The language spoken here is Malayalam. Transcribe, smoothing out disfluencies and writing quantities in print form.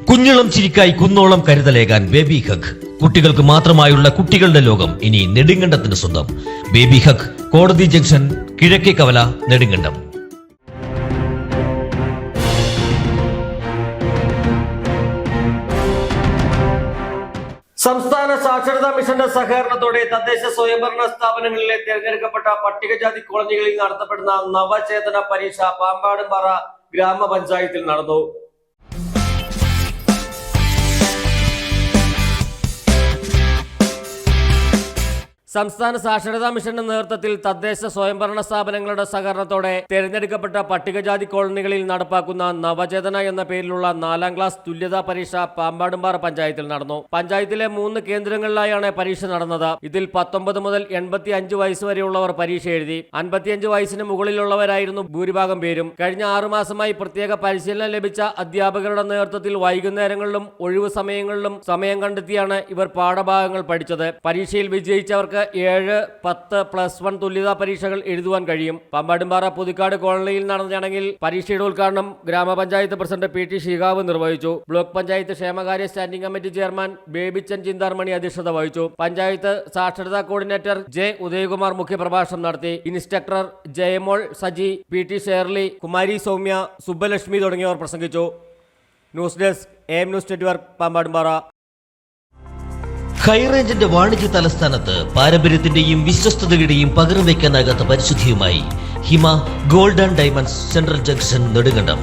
കുഞ്ഞിളം ചിരിക്കായി കുന്നോളം കരുതലേകാൻ ബേബി ഹഗ്. കുട്ടികൾക്ക് മാത്രമായുള്ള കുട്ടികളുടെ ലോകം ഇനി നെടുങ്കണ്ടത്തിന് സ്വന്തം. ബേബി ഹഗ്, കോടതി ജംഗ്ഷൻ, കിഴക്കേ കവല, നെടുങ്കണ്ടം. സംസ്ഥാന സാക്ഷരതാ മിഷന്റെ സഹകരണത്തോടെ തദ്ദേശ സ്വയംഭരണ സ്ഥാപനങ്ങളിലെ തിരഞ്ഞെടുക്കപ്പെട്ട പട്ടികജാതി കോളനികളിൽ നടത്തപ്പെടുന്ന നവചേതന പരീക്ഷ പാമ്പാടുംപാറ ഗ്രാമപഞ്ചായത്തിൽ നടന്നു. സംസ്ഥാന സാക്ഷരതാ മിഷന്റെ നേതൃത്വത്തിൽ തദ്ദേശ സ്വയംഭരണ സ്ഥാപനങ്ങളുടെ സഹകരണത്തോടെ തിരഞ്ഞെടുക്കപ്പെട്ട പട്ടികജാതി കോളനികളിൽ നടപ്പാക്കുന്ന നവചേതന എന്ന പേരിലുള്ള 4ാം ക്ലാസ് തുല്യതാ പരീക്ഷ പാമ്പാടുംപാറ പഞ്ചായത്തിൽ നടന്നു. പഞ്ചായത്തിലെ 3 കേന്ദ്രങ്ങളിലായാണ് പരീക്ഷ നടന്നത്. ഇതിൽ 19 മുതൽ 85 വയസ്സ് വരെയുള്ളവർ പരീക്ഷ എഴുതി. 55 വയസ്സിന് മുകളിലുള്ളവരായിരുന്നു ഭൂരിഭാഗം പേരും. കഴിഞ്ഞ 6 മാസമായി പ്രത്യേക പരിശീലനം ലഭിച്ച അധ്യാപകരുടെ നേതൃത്വത്തിൽ വൈകുന്നേരങ്ങളിലും ഒഴിവു സമയങ്ങളിലും സമയം കണ്ടെത്തിയാണ് ഇവർ പാഠഭാഗങ്ങൾ പഠിച്ചത്. പരീക്ഷയിൽ വിജയിച്ചവർക്ക് 7, 10, +1 തുല്യതാ പരീക്ഷകൾ എഴുതുവാൻ കഴിയും. പാമ്പാടുംപാറ പുതുക്കാട് കോളനിയിൽ നടന്ന ചടങ്ങിൽ പരീക്ഷയുടെ ഉദ്ഘാടനം ഗ്രാമപഞ്ചായത്ത് പ്രസിഡന്റ് PT ഷിഹാബ് നിർവഹിച്ചു. ബ്ലോക്ക് പഞ്ചായത്ത് ക്ഷേമകാര്യ standing committee chairman Babychan Chintharmani അധ്യക്ഷത വഹിച്ചു. പഞ്ചായത്ത് സാക്ഷരതാ കോർഡിനേറ്റർ J. ഉദയകുമാർ മുഖ്യപ്രഭാഷണം നടത്തി. Instructor Jayamol Saji, PT Shirley, Kumari Soumya, Subbalakshmi തുടങ്ങിയവർ പ്രസംഗിച്ചു. News desk AM news network, Pampadumpara. ഹൈറേഞ്ചിന്റെ വാണിജ്യ തലസ്ഥാനത്ത് പാരമ്പര്യത്തിന്റെയും വിശ്വസ്തതയുടെയും പകരം വയ്ക്കാനാകാത്ത പരിശുദ്ധിയുമായി Hima gold and diamonds, central junction, Nedumkandam.